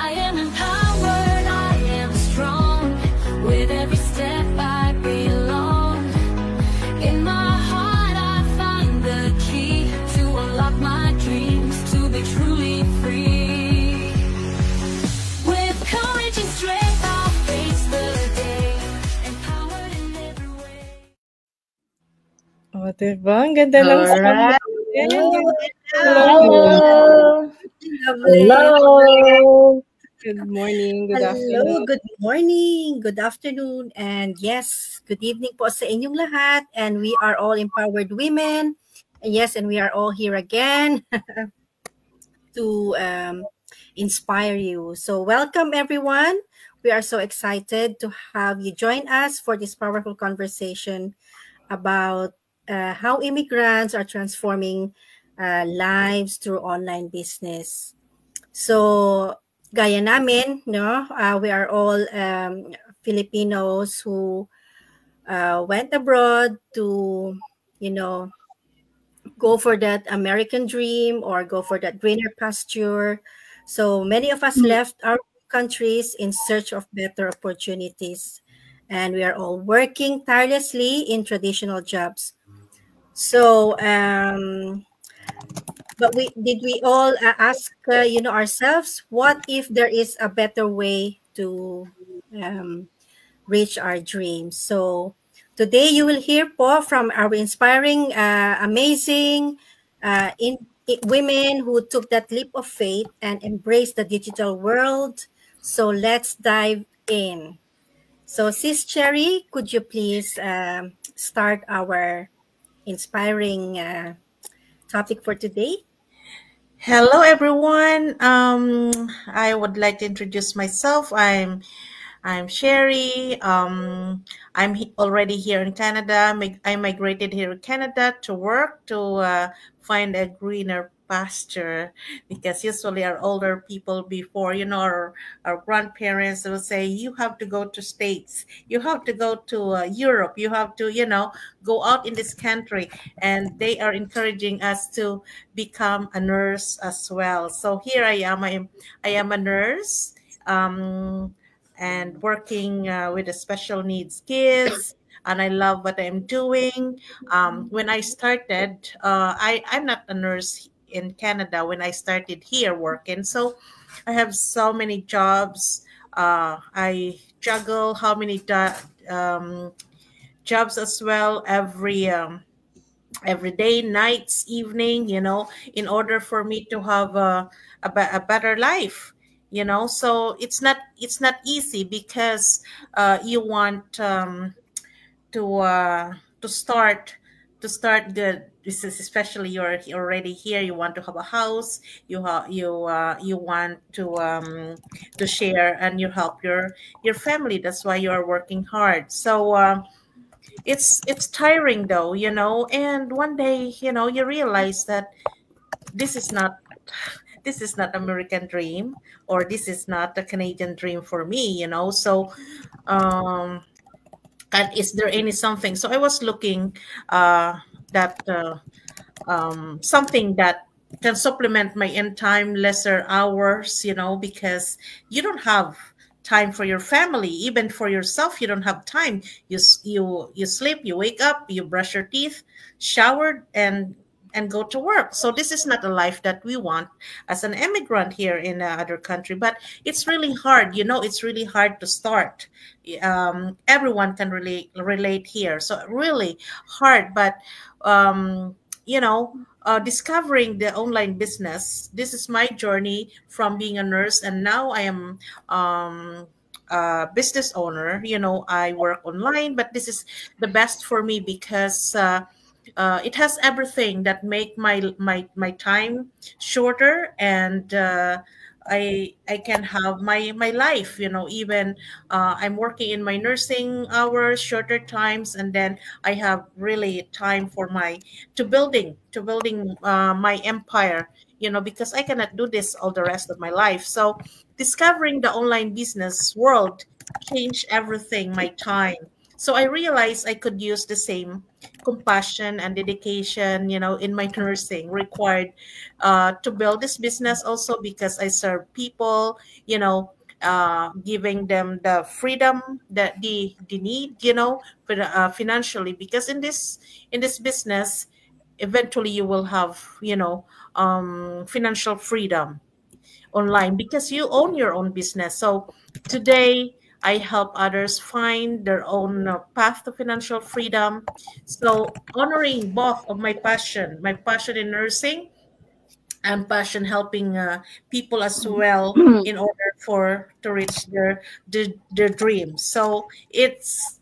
I am empowered, I am strong. With every step I belong. In my heart I find the key to unlock my dreams, to be truly free. With courage and strength I'll face the day, empowered in every way. O, diba? Ang ganda ng song Alright. natin. Hello. Hello. Good morning, good Hello, afternoon. good morning, good afternoon, and yes, good evening po sa inyong lahat. And we are all empowered women. And yes, and we are all here again to inspire you. So welcome everyone. We are so excited to have you join us for this powerful conversation about how immigrants are transforming lives through online business. So, gaya namin, no, we are all Filipinos who went abroad to, go for that American dream or go for that greener pasture. So many of us left our countries in search of better opportunities, and we are all working tirelessly in traditional jobs. So, but we all ask ourselves, what if there is a better way to reach our dreams? So today you will hear po from our inspiring, amazing women who took that leap of faith and embraced the digital world. So let's dive in. So Sis Cherry, could you please start our inspiring topic for today? Hello, everyone. I would like to introduce myself. I'm Sherry. I'm already here in Canada. I migrated here in Canada to work to find a greener pasture, because usually our older people before, our grandparents will say, you have to go to States, you have to go to Europe, you have to, go out in this country. And they are encouraging us to become a nurse as well. So here I am. I am a nurse. And working with the special needs kids, and I love what I'm doing. When I started, I'm not a nurse in Canada when I started here working, so I have so many jobs. I juggle how many jobs as well every day, nights, evening, in order for me to have a better life. So it's not easy, because you want to start good. This is especially you're already here, you want to have a house, you want to share and you help your family. That's why you are working hard. So it's tiring though, and one day, you realize that this is not American dream, or this is not the Canadian dream for me. So and is there any something? So I was looking that something that can supplement my end time, lesser hours, because you don't have time for your family, even for yourself. You don't have time. You sleep, you wake up, you brush your teeth, showered, and go to work. So this is not a life that we want as an immigrant here in other country. But it's really hard, it's really hard to start. Everyone can relate here. So really hard, but discovering the online business, this is my journey from being a nurse, and now I am a business owner. I work online, but this is the best for me, because it has everything that make my time shorter, and I can have my life, even I'm working in my nursing hours, shorter times, and then I have really time for building my empire, because I cannot do this all the rest of my life. So discovering the online business world changed everything, my time. So I realized I could use the same compassion and dedication, in my nursing required to build this business also, because I serve people, giving them the freedom that they need, financially, because in this business, eventually you will have, financial freedom online because you own your own business. So today I help others find their own path to financial freedom. So honoring both of my passion in nursing and passion helping people as well, in order for to reach their dreams. So it's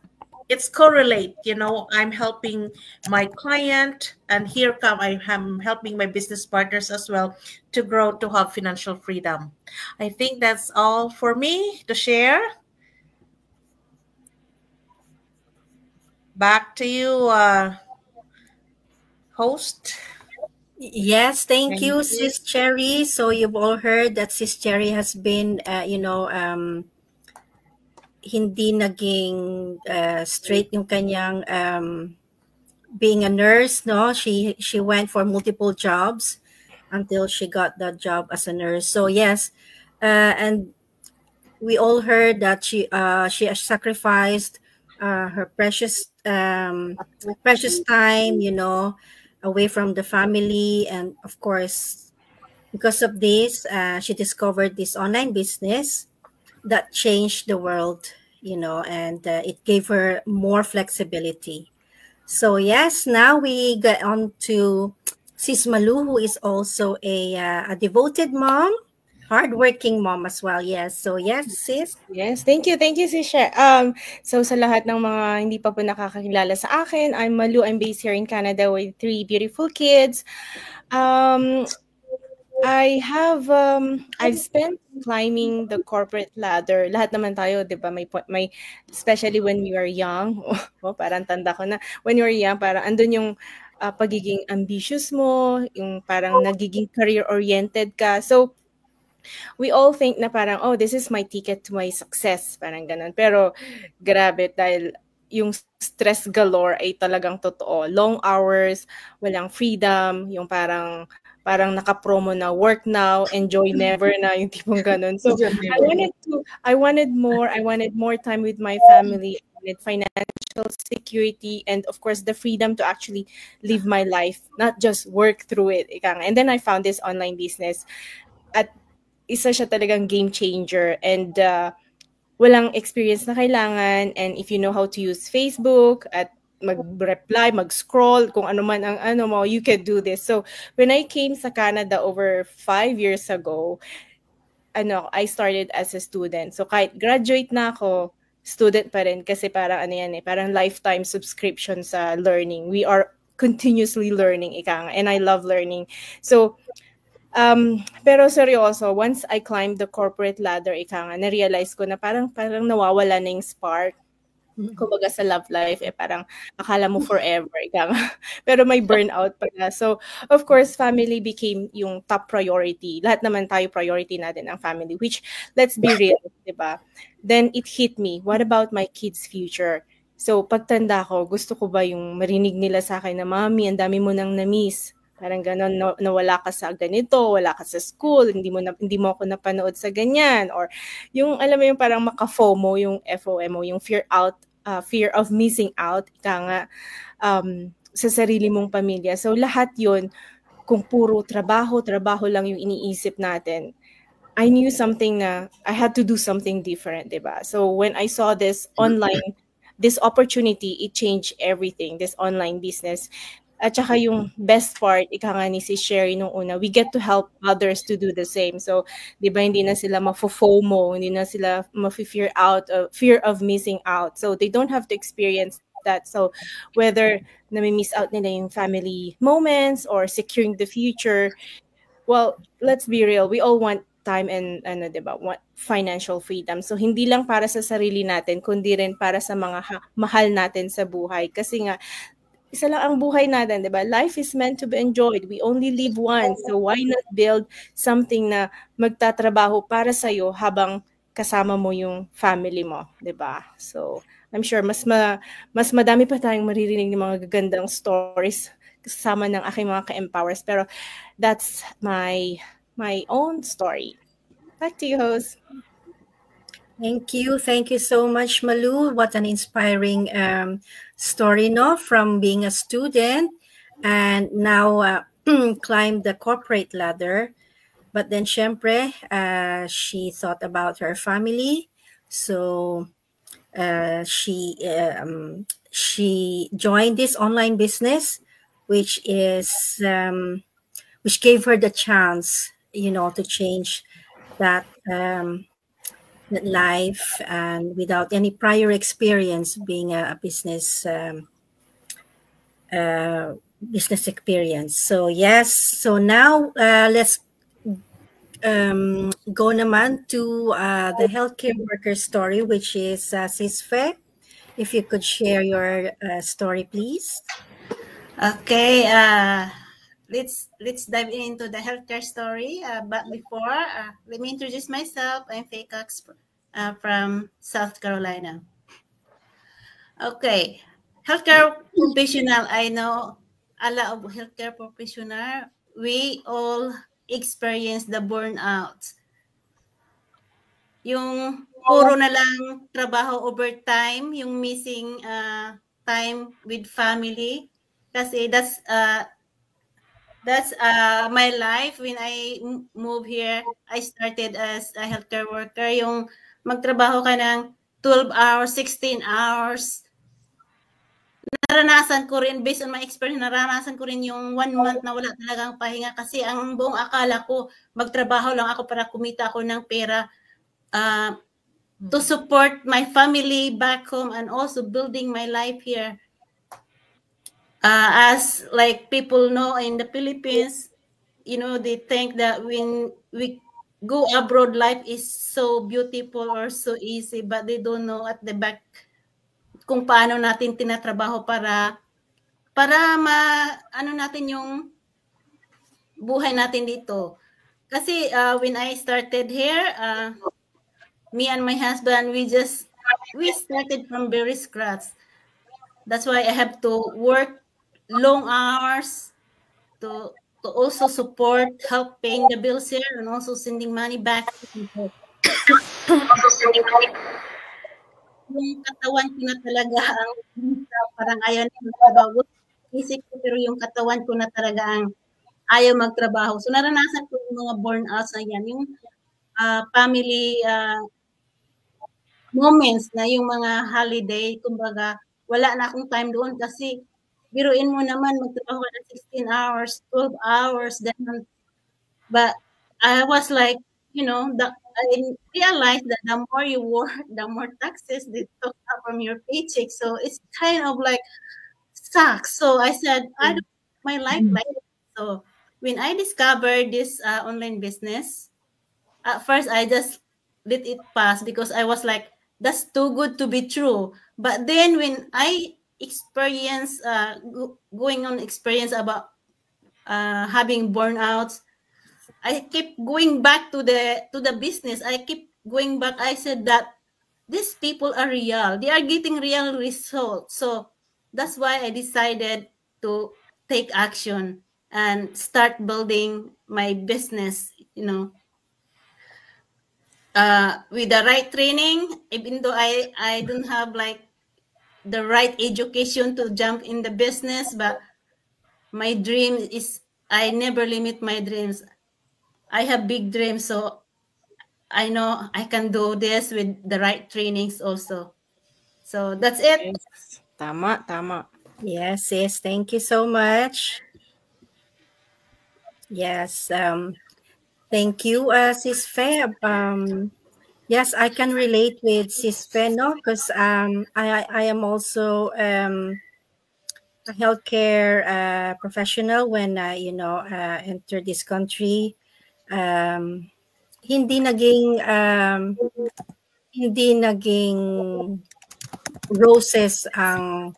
correlate, I'm helping my client, and here come I am helping my business partners as well to grow, to have financial freedom. I think that's all for me to share. Back to you, host. Yes, thank Thank you, you. Sis Cherry. So you've all heard that Sis Cherry has been, hindi naging straight yung kanyang being a nurse, no? She went for multiple jobs until she got that job as a nurse. So yes, and we all heard that she has sacrificed her precious time, away from the family, and of course, because of this, she discovered this online business that changed the world, and it gave her more flexibility. So yes, now we get on to Sis Malu, who is also a devoted mom, hardworking mom as well. Yes. So yes, sis. Yes, thank you, Sis She. So sa lahat ng mga hindi pa po nakakakilala sa akin, I'm Malu. I'm based here in Canada with 3 beautiful kids. I've spent climbing the corporate ladder. Lahat naman tayo, 'di ba? May especially when we are young. Oh, parang tanda ko na. When you are young, parang andun yung pagiging ambitious mo, yung parang nagiging career-oriented ka. So we all think na parang, oh, this is my ticket to my success. Parang ganun. Pero grabe, dahil yung stress galore ay talagang totoo. Long hours, walang freedom, yung parang naka-promo na work now, enjoy never na, yung tipong ganun. So I wanted more time with my family, I wanted financial security, and of course the freedom to actually live my life, not just work through it. And then I found this online business at isa siya talagang game changer, and walang experience na kailangan, and if you know how to use Facebook at mag-reply, mag-scroll, kung ano man ang ano mo, you can do this. So when I came sa Canada over 5 years ago, I started as a student. So kahit graduate na ako, student pa rin kasi parang parang lifetime subscription sa learning. We are continuously learning, and I love learning. So pero seryoso, once I climbed the corporate ladder, na-realize ko na parang nawawala na yung spark. Kumbaga sa love life, parang akala mo forever, pero may burnout pala. So, of course, family became yung top priority. Lahat naman tayo priority natin ang family, which, let's be real, diba? Then it hit me, what about my kids' future? So, pagtanda ko, gusto ko ba yung marinig nila sa akin na, Mami, ang dami mo nang na-miss. Parang gano'n, na wala ka sa ganito, wala ka sa school, hindi mo ako napanood sa ganyan, or yung alam mo yung parang maka-FOMO, yung FOMO, yung fear of missing out, sa sarili mong pamilya. So lahat yun, kung puro trabaho lang yung iniisip natin, I knew something na I had to do something different, diba? So when I saw this opportunity, it changed everything, this online business. At saka yung best part, ni si Sherry nung una, we get to help others to do the same. So, di ba, hindi na sila mafo-FOMO, hindi na sila fear of missing out. So, they don't have to experience that. So, whether nami-miss out nila yung family moments or securing the future, well, let's be real, we all want time and financial freedom. So, hindi lang para sa sarili natin, kundi rin para sa mga mahal natin sa buhay. Kasi nga, isa lang ang buhay natin, di ba? Life is meant to be enjoyed. We only live once. So why not build something na magtatrabaho para sa'yo habang kasama mo yung family mo, di ba? So I'm sure mas madami pa tayong maririnig ng mga gagandang stories kasama ng aking mga ka-empowers. Pero that's my own story. Back to you, host. Thank you. Thank you so much, Malu. What an inspiring story, no? From being a student and now climb the corporate ladder. But then, syempre, she thought about her family. So she joined this online business, which gave her the chance, to change that that life, and without any prior experience being a business business experience. So yes, so now let's go naman to the healthcare worker story, which is Sis Fe. If you could share your story, please. Okay, let's dive into the healthcare story. But before, let me introduce myself. I'm Faye Cox from South Carolina. Okay, healthcare professional. I know a lot of healthcare professional. We all experience the burnout. Yung puro na lang trabaho overtime, yung missing time with family. Kasi that's my life. When I moved here, I started as a healthcare worker. Yung magtrabaho ka ng 12 hours, 16 hours. Naranasan ko rin, based on my experience, naranasan ko rin yung 1 month na wala talagang pahinga kasi ang buong akala ko, magtrabaho lang ako para kumita ako ng pera to support my family back home and also building my life here. As like people know in the Philippines, they think that when we go abroad, life is so beautiful or so easy, but they don't know at the back kung paano natin tinatrabaho para natin yung buhay natin dito. Kasi when I started here, me and my husband, we started from very scratch. That's why I have to work long hours to also support, help paying the bills here, and also sending money back to people. Yung katawan ko na talaga ang parang ayaw na magtrabaho. Isip ko, pero yung katawan ko na talaga ang ayaw magtrabaho. So naranasan ko yung mga burnouts na yan, yung family moments na yung mga holiday, kumbaga, wala na akong time doon kasi biruin mo naman, magtrabaho ka na 16 hours, 12 hours, then, but I was like, I realized that the more you work, the more taxes they took out from your paycheck. So it's kind of like sucks. So I said, I don't want my life like this. So when I discovered this online business, at first I just let it pass because I was like, that's too good to be true. But then when I experience going on experience about having burnouts, I keep going back to the business. I keep going back. I said that these people are real. They are getting real results. So that's why I decided to take action and start building my business, with the right training, even though I don't have like the right education to jump in the business, but my dream is I never limit my dreams. I have big dreams, so I know I can do this with the right trainings also. So that's it. Yes. Tama. Yes, thank you so much. Yes, thank you, Sis Fe. Yes, I can relate with Sis Fe, no, because I am also a healthcare professional when I entered this country. Hindi naging roses ang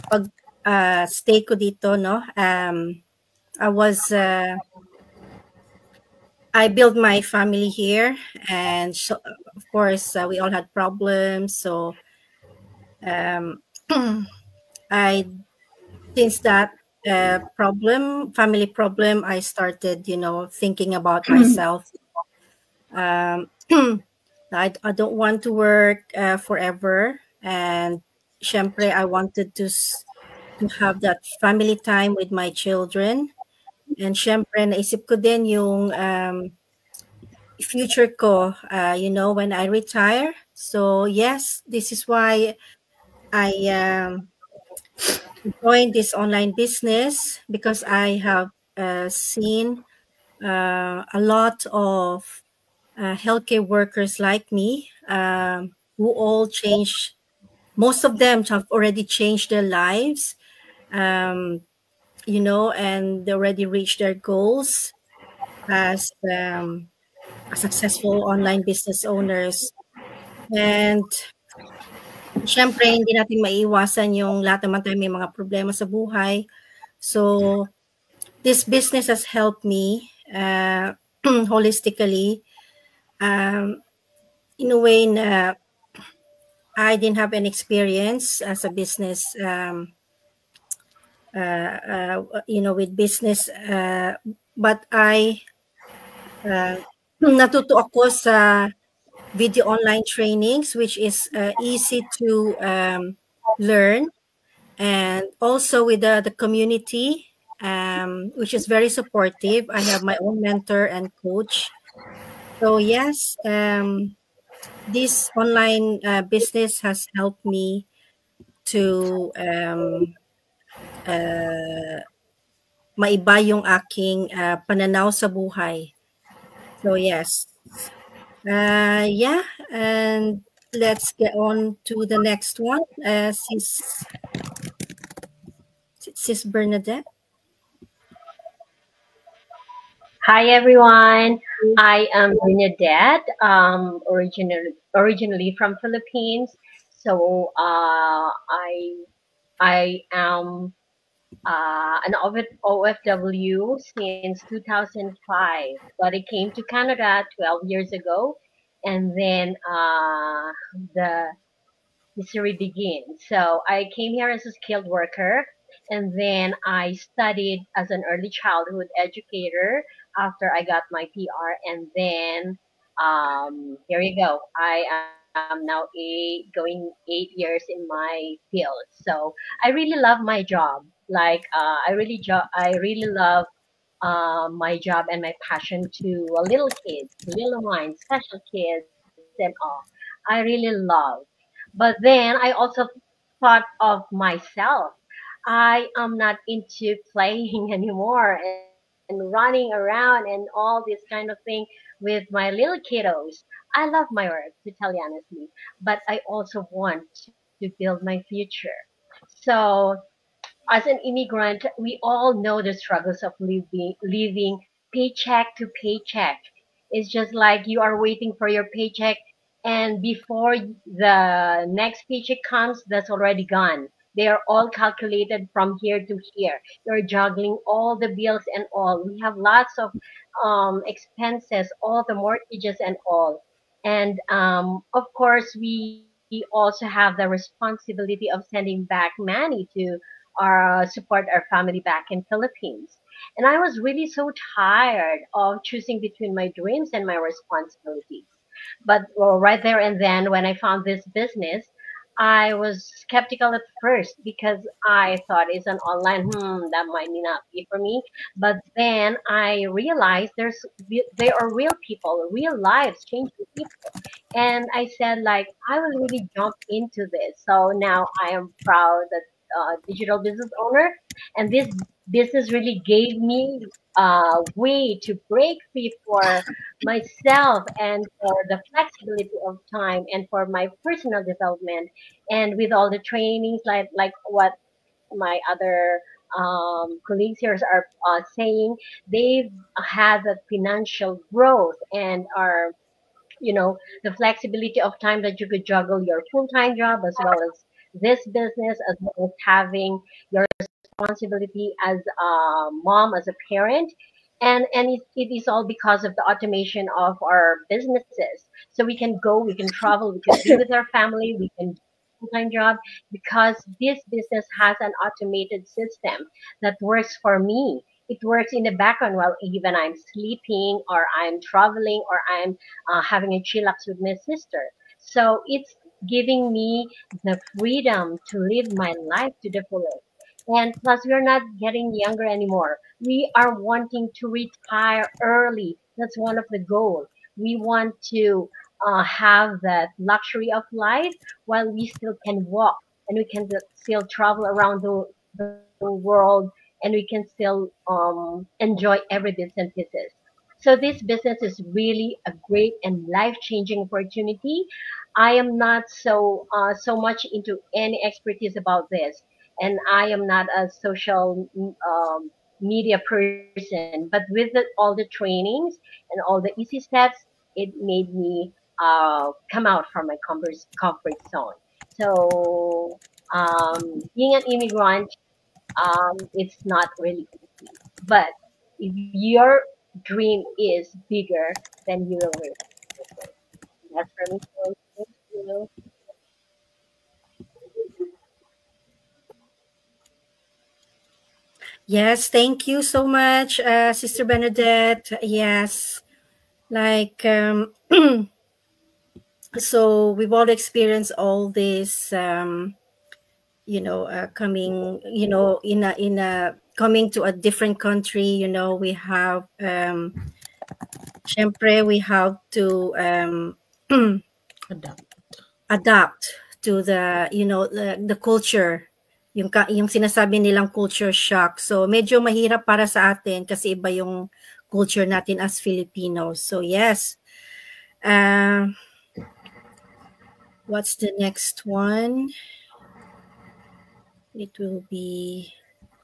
pag stay ko dito, no. I built my family here, and so, of course, we all had problems. So Um, I since that family problem, I started, thinking about myself. Um, I don't want to work forever, and syempre I wanted to have that family time with my children. And syempre naisip ko din yung future ko, when I retire. So yes, this is why I joined this online business, because I have seen a lot of healthcare workers like me, who all change. Most of them have already changed their lives, um, and they already reached their goals as successful online business owners. And syempre, hindi natin maiiwasan yung lahat naman tayo may mga problema sa buhay. So, this business has helped me holistically, in a way na I didn't have any experience as a business, with business. But natuto ako sa video online trainings, which is easy to learn, and also with the community, which is very supportive. I have my own mentor and coach. So yes, this online business has helped me to maiba yung aking pananaw sa buhay. So yes. Yeah, and let's get on to the next one. Sis Bernadette. Hi everyone, I am Bernadette, originally from Philippines. So I am an OFW since 2005, but I came to Canada 12 years ago, and then the history begins. So I came here as a skilled worker, and then I studied as an early childhood educator after I got my PR, and then here you go. I am now going 8 years in my field. So I really love my job. Like I really love my job and my passion to little kids, little minds, special kids, and all. I really love. But then I also thought of myself. I am not into playing anymore and running around and all this kind of thing with my little kiddos. I love my work, to tell you honestly, but I also want to build my future. So as an immigrant, we all know the struggles of living paycheck to paycheck. It's just like you are waiting for your paycheck, and before the next paycheck comes, that's already gone. They are all calculated from here to here. You're juggling all the bills and all. We have lots of expenses, all the mortgages and all. And of course, we also have the responsibility of sending back money to support our family back in Philippines. And I was really so tired of choosing between my dreams and my responsibilities. But well, right there and then, when I found this business, I was skeptical at first because I thought it's an online, that might not be for me. But then I realized there are real people, real lives, changing people. And I said, like, I will really jump into this. So now I am proud that digital business owner, and this business really gave me a way to break free for myself and for the flexibility of time and for my personal development, and with all the trainings like what my other colleagues here are saying, they've had that financial growth and are, the flexibility of time that you could juggle your full-time job as well as this business, as well as having your responsibility as a mom, as a parent. And it is all because of the automation of our businesses. So we can go, we can travel, we can be with our family, we can full-time job because this business has an automated system that works for me. It works in the background while even I'm sleeping or I'm traveling or I'm having a chillax with my sister. So it's giving me the freedom to live my life to the fullest. And plus, we're not getting younger anymore. We are wanting to retire early. That's one of the goals. We want to have that luxury of life while we still can walk and we can still travel around the world and we can still enjoy every bits and pieces. So this business is really a great and life-changing opportunity. I am not so much into any expertise about this, and I am not a social media person. But with all the trainings and all the easy steps, it made me come out from my comfort zone. So being an immigrant, it's not really easy. But if your dream is bigger, then you will reach it. That's for me. So thank you. Yes, thank you so much, Sister Bernadette. Yes, like so we've all experienced all this, coming, in a coming to a different country. We have, syempre, we have to Adapt. adapt to the culture, yung sinasabi nilang culture shock. So medyo mahirap para sa atin kasi iba yung culture natin as Filipinos. So yes. What's the next one? It will be,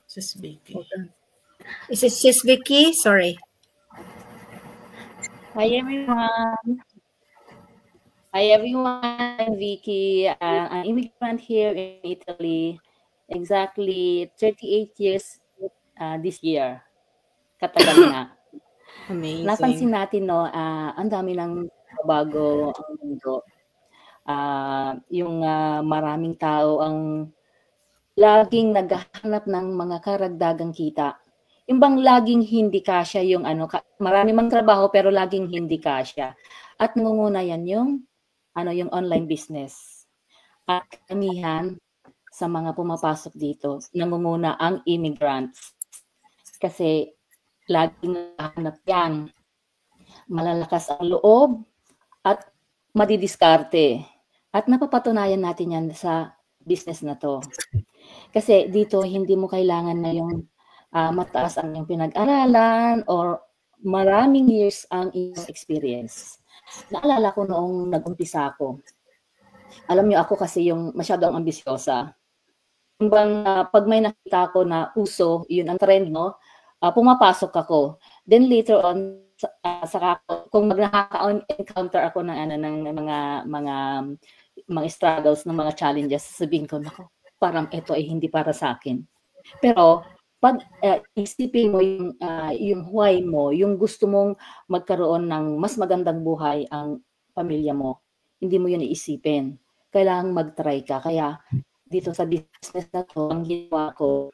Sis Vicky. hold on. Is it Sis Vicky? Sorry. Hi everyone. I'm Vicky. An immigrant here in Italy. Exactly 38 years this year. Katagal na. Amazing. Napansin natin, no, ang dami ng bago ang mundo. Yung maraming tao ang laging naghahanap ng mga karagdagang kita. Yung bang laging hindi kasya yung marami mang trabaho pero laging hindi kasya. At nangunguna yan yung online business. At karamihan sa mga pumapasok dito, nangunguna ang immigrants. Kasi laging nahanap yan. Malalakas ang loob at madidiskarte. At napapatunayan natin yan sa business na to. Kasi dito, hindi mo kailangan na yung mataas ang iyong pinag-aralan or maraming years ang iyong experience. Naalala ko noong nag-umpisa ako. Alam niyo ako kasi yung masyadong ambisyosa. Pag may nakita ko na uso, yun ang trend, no? Pumapasok ako. Then later on, kung nakaka-encounter ako ng mga struggles, ng mga challenges, sabihin ko, nako, parang ito ay hindi para sa akin. Pero pag isipin mo yung why mo, yung gusto mong magkaroon ng mas magandang buhay ang pamilya mo, hindi mo yun iisipin. Kailangang mag-try ka. Kaya dito sa business na to, ang ginawa ko,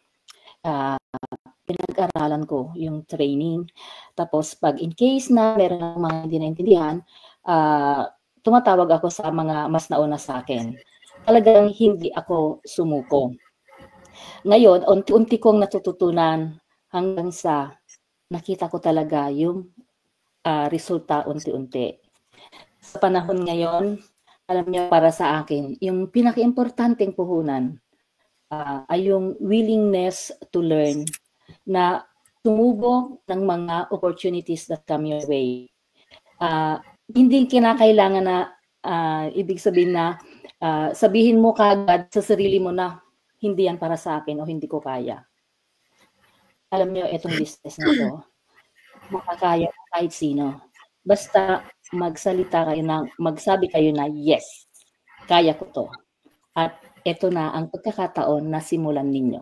pinag-aralan ko yung training. Tapos pag in case na meron ng mga hindi naintindihan, tumatawag ako sa mga mas nauna sa akin. Talagang hindi ako sumuko. Ngayon, unti-unti kong natututunan hanggang sa nakita ko talaga yung resulta unti-unti. Sa panahon ngayon, alam niyo, para sa akin, yung pinaka-importanteng puhunan ay yung willingness to learn, na tumubog ng mga opportunities that come your way. Hindi kinakailangan na ibig sabihin na sabihin mo kagad sa sarili mo na hindi yan para sa akin o hindi ko kaya. Alam niyo, itong business na to, makakaya kahit sino. Basta magsalita kayo magsabi kayo na yes, kaya ko to. At ito na ang pagkakataon na simulan ninyo.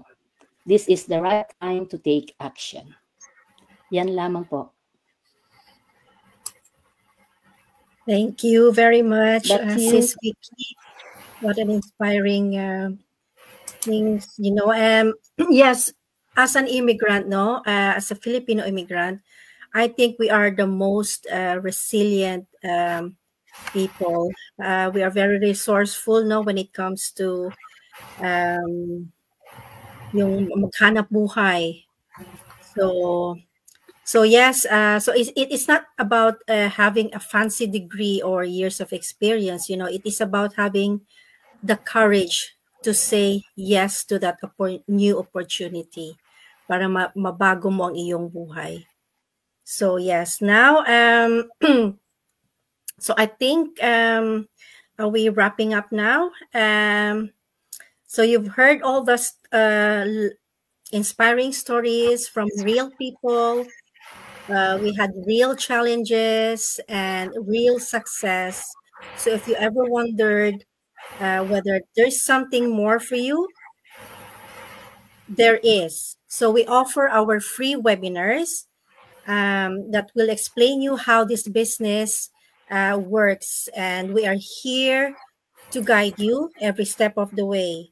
This is the right time to take action. Yan lamang po. Thank you very much, That's Sis Vicky. What an inspiring things, yes, as an immigrant, no, as a Filipino immigrant, I think we are the most resilient people. We are very resourceful, no, when it comes to um, yung maghanap buhay. So yes, so it's not about having a fancy degree or years of experience. It is about having the courage to say yes to that new opportunity para mabago mo ang iyong buhay. So yes, now so I think are we wrapping up now? So you've heard all the inspiring stories from real people. We had real challenges and real success. So if you ever wondered whether there's something more for you, there is. So we offer our free webinars that will explain you how this business works, and we are here to guide you every step of the way.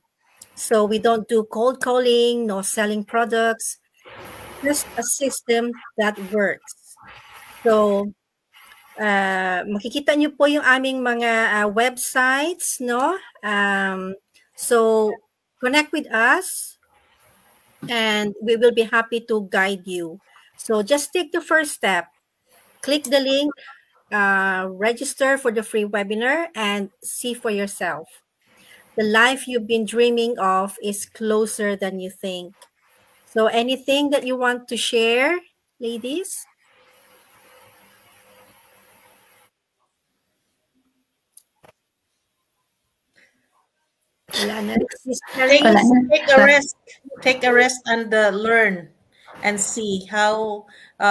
So we don't do cold calling, no selling products, just a system that works. So makikita nyo po yung aming mga websites, no? So connect with us and we will be happy to guide you. So just take the first step. Click the link, register for the free webinar, and see for yourself. The life you've been dreaming of is closer than you think. So anything that you want to share, ladies? Wala na. Take a rest and learn and see how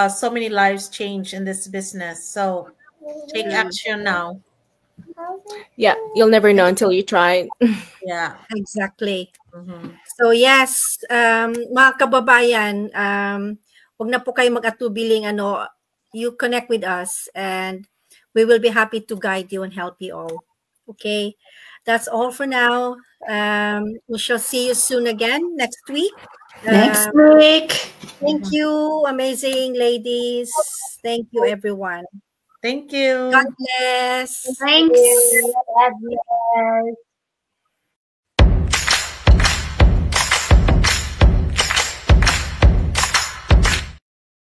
so many lives change in this business. So take action now. Yeah, you'll never know until you try. Yeah, exactly. So yes, mga kababayan, wag na po kayo mag-atubiling, you connect with us and we will be happy to guide you and help you all. Okay, that's all for now. We shall see you soon again next week. Next week. Thank you, amazing ladies. Thank you, everyone. Thank you. God bless. Thanks. God bless.